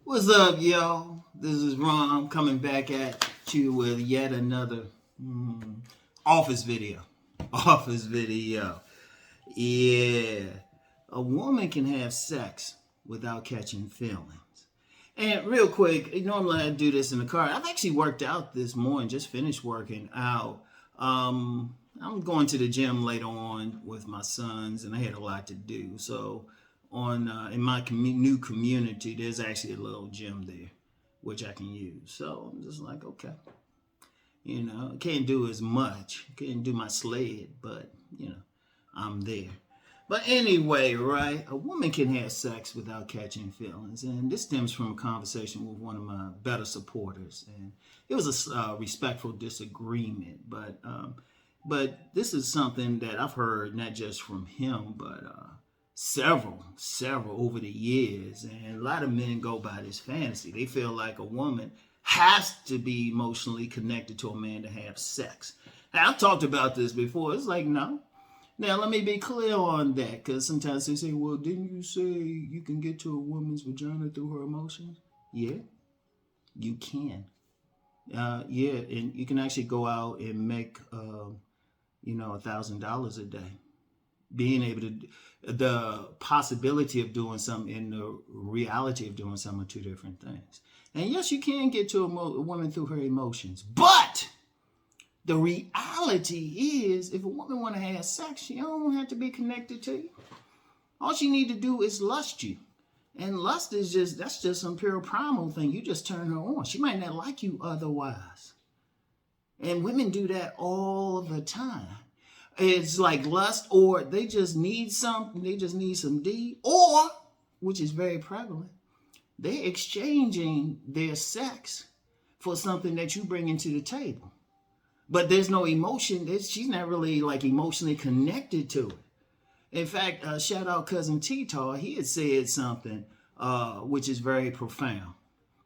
What's up, yo? This is Rom coming back at you with yet another office video. Office video. Yeah. A woman can have sex without catching feelings. And real quick, normally I do this in the car. I've actually worked out this morning, just finished working out. I'm going to the gym later on with my sons, and I had a lot to do. So, on in my new community, there's actually a little gym there, which I can use. So I'm just like, okay, I can't do as much, can't do my sled, but I'm there. But anyway, right? A woman can have sex without catching feelings, and this stems from a conversation with one of my better supporters, and it was a respectful disagreement. But this is something that I've heard not just from him, but several over the years, and a lot of men go by this fantasy. They feel like a woman has to be emotionally connected to a man to have sex. Now, I've talked about this before. It's like, no. Now, let me be clear on that, because sometimes they say, well, didn't you say you can get to a woman's vagina through her emotions? Yeah, you can. Yeah, and you can actually go out and make, $1,000 a day. Being able to, the possibility of doing something and the reality of doing something are two different things. And yes, you can get to a woman through her emotions, but the reality is, if a woman want to have sex, she don't have to be connected to you. All she need to do is lust you. And lust is that's just some pure primal thing. You just turn her on. She might not like you otherwise. And women do that all the time. It's like lust, or they just need something, they just need some D, or, which is very prevalent, they're exchanging their sex for something that you bring into the table. But there's no emotion. She's not really like emotionally connected to it. In fact, shout out cousin T-Tar, he had said something which is very profound.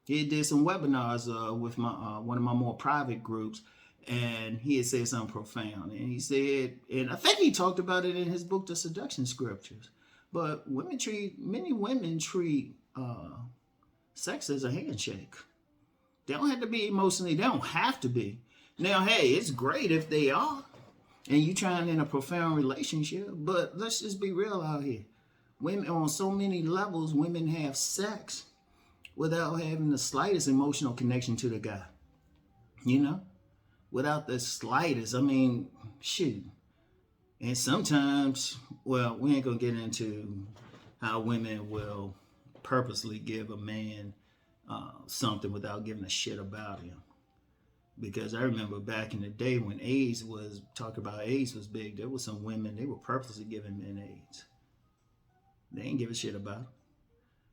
He did some webinars with my one of my more private groups, and he had said something profound. And he said, and I think he talked about it in his book, The Seduction Scriptures. But many women treat sex as a handshake. They don't have to be emotionally. They don't have to be. Now, hey, it's great if they are, and you trying in a profound relationship. But let's just be real out here. Women, on so many levels, women have sex without having the slightest emotional connection to the guy. Without the slightest. I mean, shoot. And sometimes, well, we ain't gonna get into how women will purposely give a man something without giving a shit about him. Because I remember back in the day when AIDS was big, there were some women, they were purposely giving men AIDS. They ain't give a shit about it.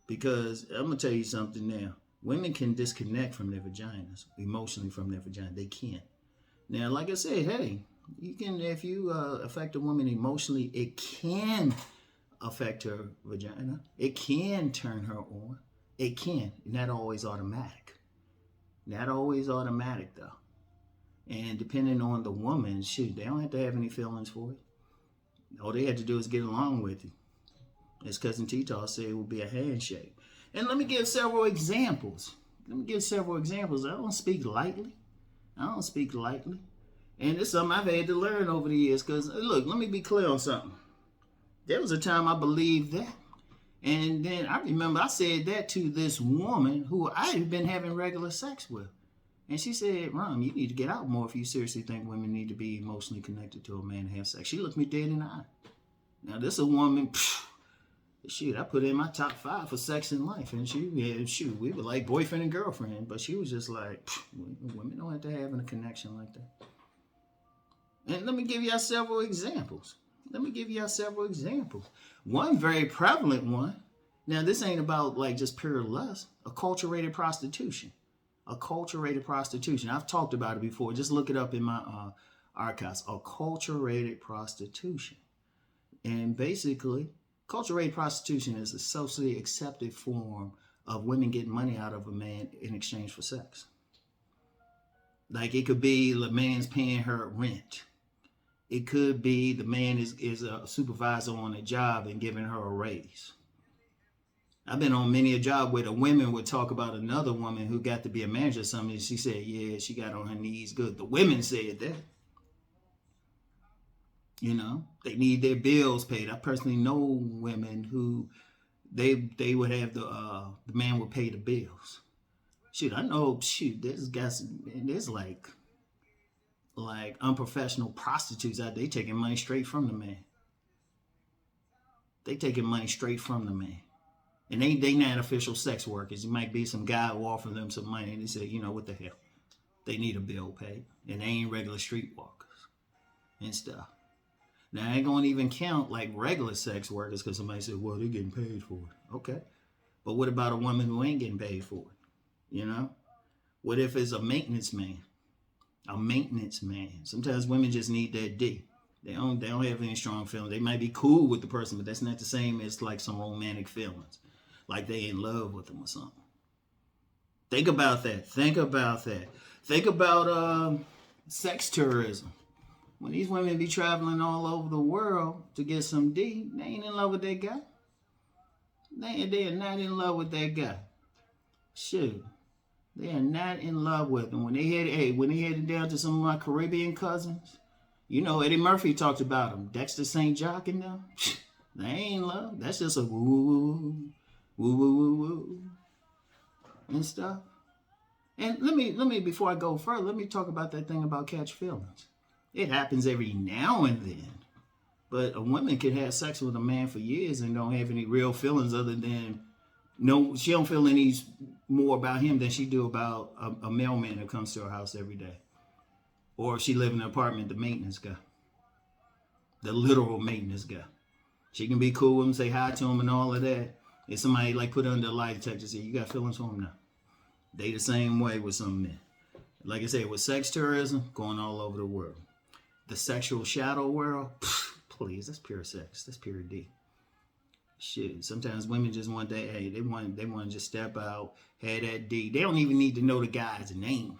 Because I'm gonna tell you something now. Women can disconnect from their vaginas, emotionally from their vagina. They can't. Now, like I said, hey, you can, if you affect a woman emotionally, it can affect her vagina. It can turn her on. It can. Not always automatic. Not always automatic, though. And depending on the woman, shoot, they don't have to have any feelings for it. All they had to do is get along with you. As cousin T-Tar said, it would be a handshake. And let me give several examples. I don't speak lightly. And it's something I've had to learn over the years. Because, look, let me be clear on something. There was a time I believed that. And then I remember I said that to this woman who I had been having regular sex with. And she said, Rom, you need to get out more if you seriously think women need to be emotionally connected to a man to have sex. She looked me dead in the eye. Now, this is a woman, shoot, I put her in my top 5 for sex in life. And we were like boyfriend and girlfriend. But she was just like, women don't have to have a connection like that. And let me give y'all several examples. One very prevalent one. Now, this ain't about like just pure lust. Acculturated prostitution. I've talked about it before. Just look it up in my archives. Acculturated prostitution. And basically, acculturated prostitution is a socially accepted form of women getting money out of a man in exchange for sex. Like it could be the man's paying her rent. It could be the man is a supervisor on a job and giving her a raise. I've been on many a job where the women would talk about another woman who got to be a manager or something. And she said, yeah, she got on her knees good. The women said that. You know, they need their bills paid. I personally know women who they would have the man would pay the bills. Shoot, I know. Shoot, there's like unprofessional prostitutes out there. They taking money straight from the man. They taking money straight from the man. And they not official sex workers. It might be some guy who offer them some money and they say, you know, what the hell? They need a bill paid. And they ain't regular streetwalkers and stuff. Now, I ain't going to even count like regular sex workers because somebody said, well, they're getting paid for it. Okay. But what about a woman who ain't getting paid for it? You know? What if it's a maintenance man? A maintenance man. Sometimes women just need that D. They don't have any strong feelings. They might be cool with the person, but that's not the same as like some romantic feelings. Like they in love with them or something. Think about that. Think about that. Think about sex tourism. When these women be traveling all over the world to get some D, they ain't in love with that guy. They are not in love with that guy. Shoot. They are not in love with him. When they headed down to some of my Caribbean cousins, you know, Eddie Murphy talked about them. Dexter St. Jock and them. They ain't in love. That's just a woo, woo, woo, woo, woo, and stuff. And let me before I go further, let me talk about that thing about catch feelings. It happens every now and then. But a woman can have sex with a man for years and don't have any real feelings other than she don't feel any more about him than she do about a mailman that comes to her house every day. Or if she live in an apartment, the maintenance guy. The literal maintenance guy. She can be cool with him, say hi to him and all of that. If somebody like put under a lie detector and say, you got feelings for him now? They the same way with some men. Like I said, with sex tourism, going all over the world. The sexual shadow world, please, that's pure sex. That's pure D. Shit, sometimes women just want that. Hey, they want to just step out, have that D. They don't even need to know the guy's name.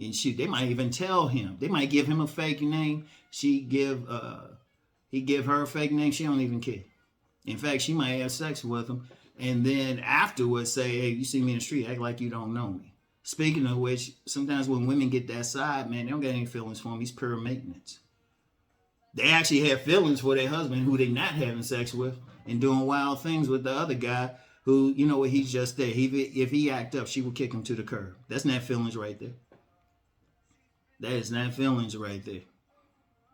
And shoot, they might even tell him. They might give him a fake name. He give her a fake name. She don't even care. In fact, she might have sex with him, and then afterwards say, "Hey, you see me in the street, act like you don't know me." Speaking of which, sometimes when women get that side, man, they don't got any feelings for him. He's pure maintenance. They actually have feelings for their husband who they not having sex with and doing wild things with the other guy who, you know what, he's just there. If he act up, she will kick him to the curb. That's not feelings right there. That is not feelings right there.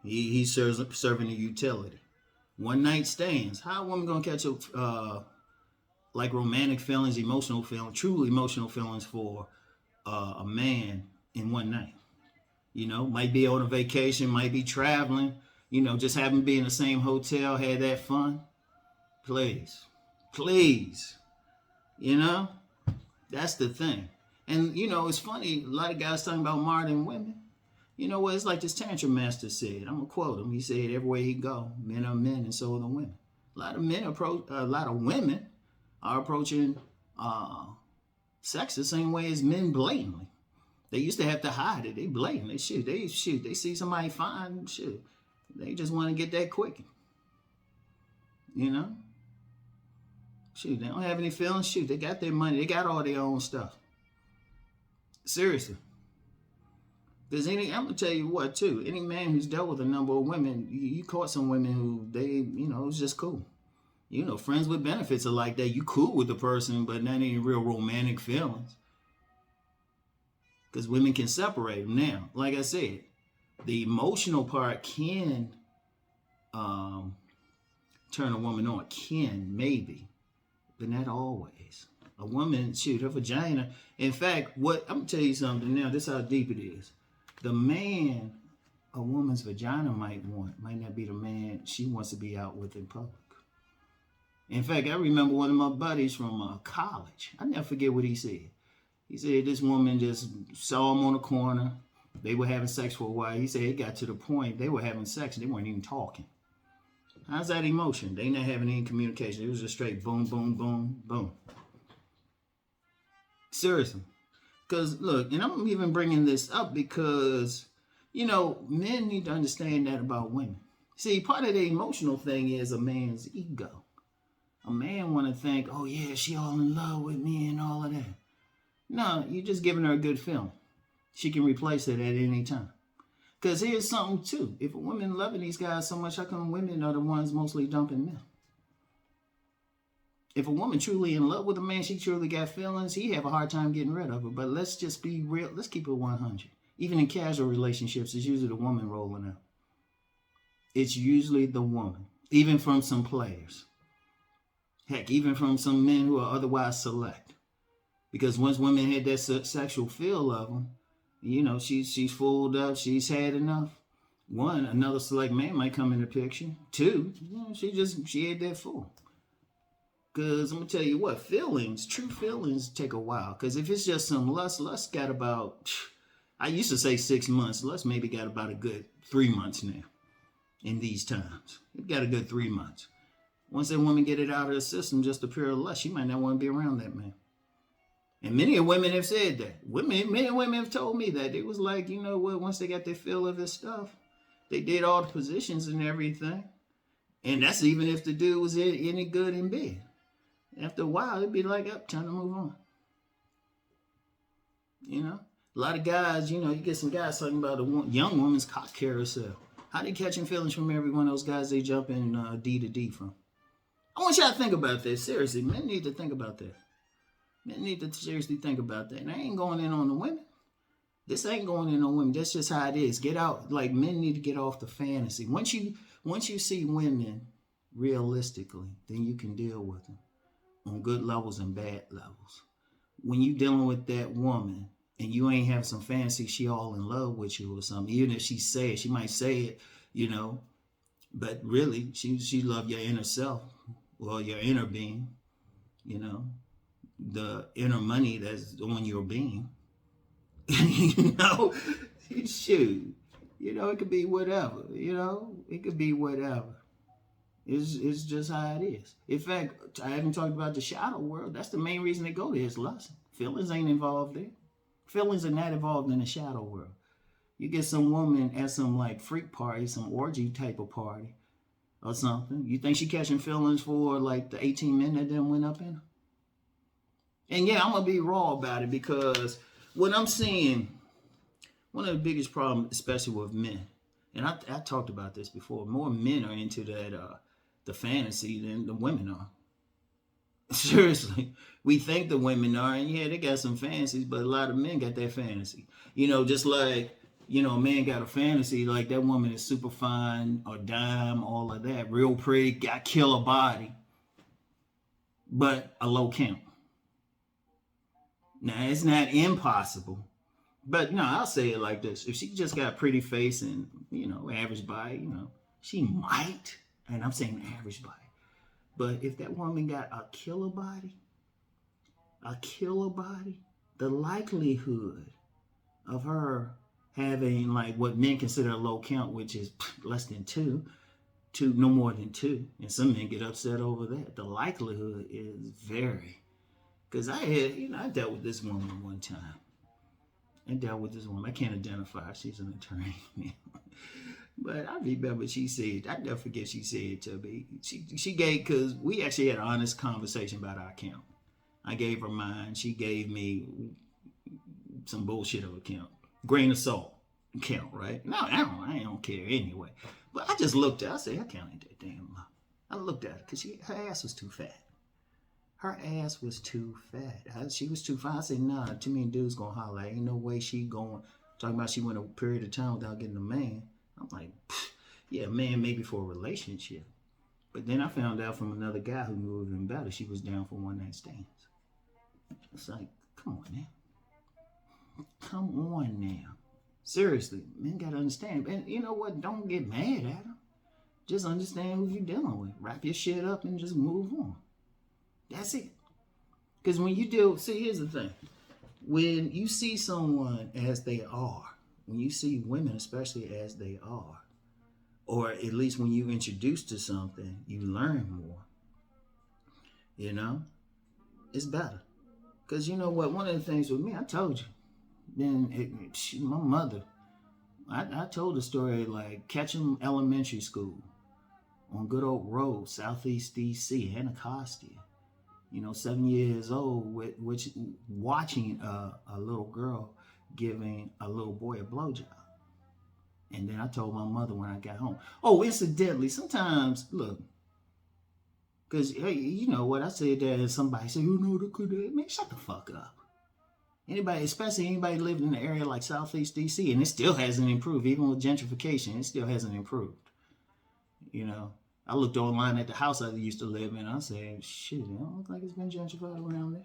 He's serving a utility. One night stands. How a woman gonna catch up like romantic feelings, emotional feelings, truly emotional feelings for a man in one night? You know, might be on a vacation, might be traveling, you know, just happen to be in the same hotel, had that fun. Please. You know, that's the thing. And, you know, it's funny, a lot of guys talking about modern women. You know what, it's like this Tantra master said. I'm going to quote him. He said, everywhere he go, men are men and so are the women. A lot of women are approaching sex the same way as men blatantly. They used to have to hide it. They blatantly shoot. They see somebody fine, shoot. They just want to get that quick. You know? Shoot, they don't have any feelings. Shoot, they got their money. They got all their own stuff. Seriously. Because I'm going to tell you what, too. Any man who's dealt with a number of women, you caught some women who it was just cool. You know, friends with benefits are like that. You cool with the person, but not any real romantic feelings. Because women can separate them now. Like I said, the emotional part can turn a woman on. Can, maybe. But not always. A woman, shoot, her vagina. In fact, I'm going to tell you something now. This is how deep it is. The man a woman's vagina might not be the man she wants to be out with in public. In fact, I remember one of my buddies from college. I never forget what he said. He said this woman just saw him on the corner. They were having sex for a while. He said it got to the point they were having sex and they weren't even talking. How's that emotion? They not having any communication. It was just straight boom, boom, boom, boom. Seriously. Because, look, and I'm even bringing this up because, you know, men need to understand that about women. See, part of the emotional thing is a man's ego. A man want to think, oh yeah, she all in love with me and all of that. No, you're just giving her a good feeling. She can replace it at any time. Because here's something too. If a woman loving these guys so much, how come women are the ones mostly dumping men? If a woman truly in love with a man, she truly got feelings, he have a hard time getting rid of her. But let's just be real. Let's keep it 100. Even in casual relationships, it's usually the woman rolling out. It's usually the woman. Even from some players. Heck, even from some men who are otherwise select. Because once women had that sexual feel of them, you know, she's fooled up, she's had enough. One, another select man might come in the picture. Two, you know, she had that fool. Because I'm going to tell you what, true feelings take a while. Because if it's just some lust got about, I used to say 6 months. Lust maybe got about a good 3 months now in these times. It got a good 3 months. Once that woman get it out of the system, just a pure lust, she might not want to be around that man. And many women have said that. Many women have told me that. It was like, you know what, once they got their feel of this stuff, they did all the positions and everything. And that's even if the dude was any good in bed. After a while, it'd be like, up, time to move on. You know? A lot of guys, you know, you get some guys talking about a young woman's cock carousel. How they catching feelings from every one of those guys they jump in D to D from? I want y'all to think about this. Seriously, men need to think about that. Men need to seriously think about that. And I ain't going in on the women. This ain't going in on women. That's just how it is. Get out. Like, men need to get off the fantasy. Once you see women realistically, then you can deal with them on good levels and bad levels. When you dealing with that woman and you ain't have some fantasy, she all in love with you or something. Even if she might say it, you know, but really she love your inner self or your inner being, you know, the inner money that's on your being. You know, shoot, you know, it could be whatever, you know, it could be whatever. It's just how it is. In fact, I haven't talked about the shadow world. That's the main reason they go there is lust. Feelings ain't involved there. Feelings are not involved in the shadow world. You get some woman at some like freak party, some orgy type of party or something. You think she catching feelings for like the 18 men that then went up in her? And yeah, I'm going to be raw about it because what I'm seeing, one of the biggest problems, especially with men, and I talked about this before, more men are into that the fantasy than the women are. Seriously, we think the women are, and yeah, they got some fantasies, but a lot of men got that fantasy. You know, just like, you know, a man got a fantasy, like that woman is super fine or dime, all of that, real pretty, got killer body, but a low count. Now, it's not impossible, but no, I'll say it like this. If she just got a pretty face and, you know, average body, you know, she might, and I'm saying average body. But if that woman got a killer body, the likelihood of her having like what men consider a low count, which is less than two, no more than two, and some men get upset over that. The likelihood is very, because I dealt with this woman one time. I can't identify her. She's an attorney. But I remember she said, I never forget she said to me, she gave, because we actually had an honest conversation about our account. I gave her mine. She gave me some bullshit of account. Grain of salt account, right? No, I don't care anyway. But I just looked at her. I said, her account ain't that damn low. I looked at her because her ass was too fat. Her ass was too fat. She was too fat. I said, nah, too many dudes gonna holler. Ain't no way she going. Talking about she went a period of time without getting a man. I'm like, yeah, man, maybe for a relationship. But then I found out from another guy who knew even better, she was down for one night stands. It's like, come on now. Come on now. Seriously, men gotta understand. And you know what? Don't get mad at them. Just understand who you're dealing with. Wrap your shit up and just move on. That's it. Because when you here's the thing. When you see someone as they are, when you see women especially as they are, or at least when you introduce to something, you learn more. You know? It's better. Because you know what? One of the things with me, I told you. Then my mother, I told the story like catching elementary school on Good Oak Road, Southeast DC, Anacostia. 7 years old, which watching a little girl giving a little boy a blowjob. And then I told my mother when I got home. Oh, incidentally, sometimes, look, because, hey, you know what? I said that and somebody said, man, shut the fuck up. Anybody, especially anybody living in an area like Southeast DC, and it still hasn't improved. Even with gentrification, it still hasn't improved. I looked online at the house I used to live in. I said, shit, it don't look like it's been gentrified around there.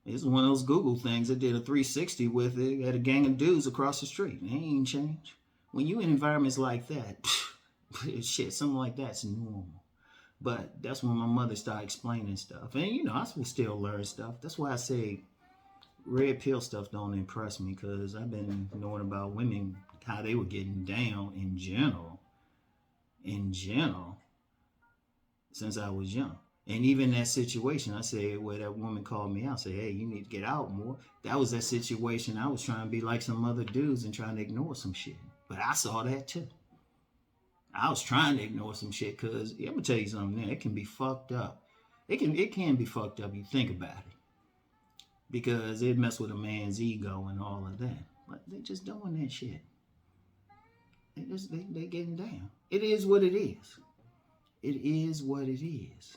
It's one of those Google things that did a 360 with it. Had a gang of dudes across the street. They ain't changed. When you in environments like that, shit, something like that's normal. But that's when my mother started explaining stuff. And, I still learn stuff. That's why I say red pill stuff don't impress me, because I've been knowing about women, how they were getting down in general, since I was young. And even that situation, I said, where that woman called me out, said, hey, you need to get out more. That was that situation. I was trying to be like some other dudes and trying to ignore some shit. But I saw that too. I was trying to ignore some shit because, I'm going to tell you something, it can be fucked up. It can be fucked up, you think about it. Because it mess with a man's ego and all of that. But they just doing that shit. They getting down. It is what it is. It is what it is.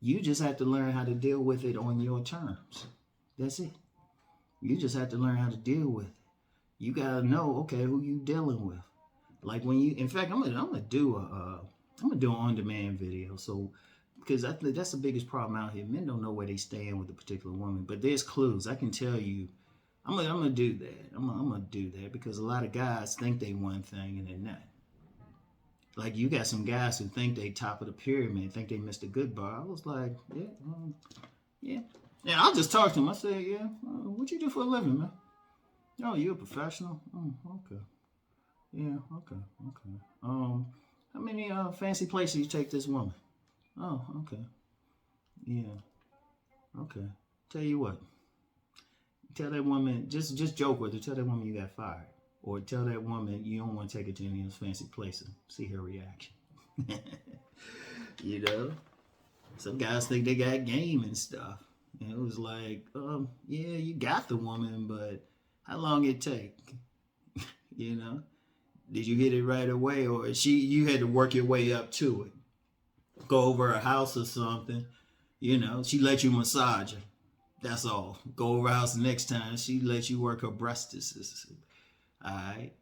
You just have to learn how to deal with it on your terms. That's it. You just have to learn how to deal with it. You gotta know, okay, who you dealing with. Like when you, in fact, I'm gonna do an on-demand video. So, because I think that's the biggest problem out here. Men don't know where they stand with a particular woman, but there's clues. I can tell you. I'm gonna do that. I'm gonna do that because a lot of guys think they one thing and they're not. Like you got some guys who think they top of the pyramid, think they Mr. Goodbar. I was like, yeah. Yeah, I'll just talk to him. I said, yeah, what you do for a living, man? Oh, you a professional? Okay. Yeah, okay. How many fancy places you take this woman? Oh, okay. Yeah. Okay. Tell you what. Tell that woman, just joke with her. Tell that woman you got fired. Or tell that woman you don't want to take her to any of those fancy places. See her reaction. Some guys think they got game and stuff. And it was like, yeah, you got the woman, but how long it take? Did you hit it right away, or you had to work your way up to it? Go over her house or something. She let you massage her. That's all. Go over her house the next time. She let you work her breasts. All right.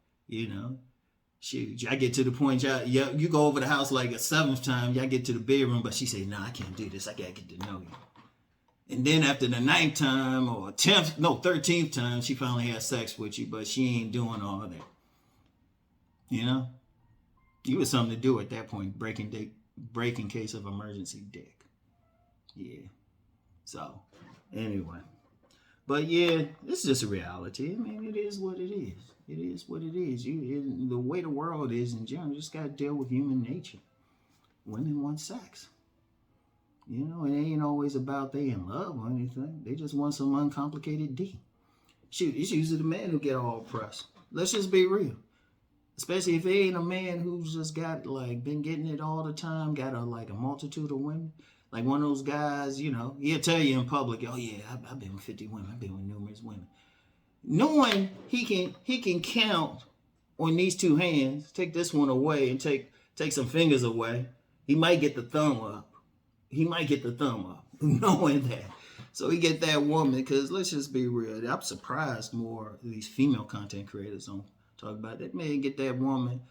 Shoot. I get to the point, you go over the house like a 7th time. Y'all get to the bedroom, but she say, nah, I can't do this. I got to get to know you. And then after the 9th time or 13th time, she finally has sex with you, but she ain't doing all that. You was something to do at that point, breaking case of emergency dick. Yeah. So, anyway. But yeah, it's just a reality. I mean, it is what it is. It is what it is. The way the world is in general, you just got to deal with human nature. Women want sex. It ain't always about they in love or anything. They just want some uncomplicated D. Shoot, it's usually the man who get all pressed. Let's just be real. Especially if it ain't a man who's just got been getting it all the time, got a multitude of women. Like one of those guys, he'll tell you in public, oh yeah, I've been with 50 women. I've been with numerous women. Knowing he can count on these 2 hands, take this one away and take some fingers away, he might get the thumb up. Knowing that. So he get that woman, because let's just be real. I'm surprised more these female content creators don't talk about that. Man, get that woman.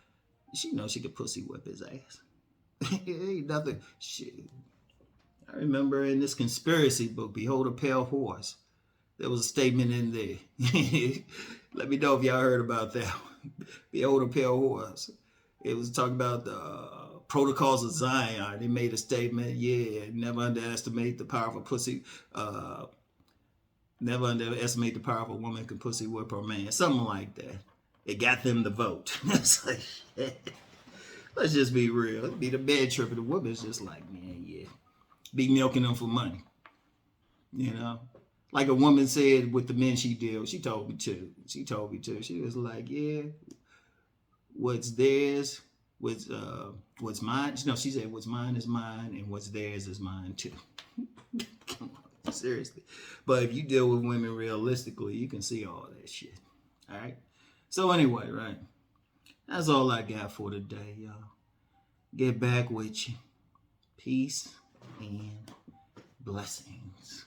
She knows she could pussy whip his ass. Ain't nothing. Shit. I remember in this conspiracy book, Behold a Pale Horse, there was a statement in there. Let me know if y'all heard about that one. Behold a Pale Horse. It was talking about the protocols of Zion. They made a statement, never underestimate the power of a pussy. Never underestimate the power of a woman can pussy whip her man. Something like that. It got them to vote. It's like, shit. Let's just be real. It'd be the bad trip of the woman's just like, man, yeah. Be milking them for money. Like a woman said with the men she dealt, she told me to. She was like, yeah, what's theirs what's mine. No, she said what's mine is mine, and what's theirs is mine too. Come on, seriously. But if you deal with women realistically, you can see all that shit. All right. So anyway, right. That's all I got for today, y'all. Get back with you. Peace and blessings.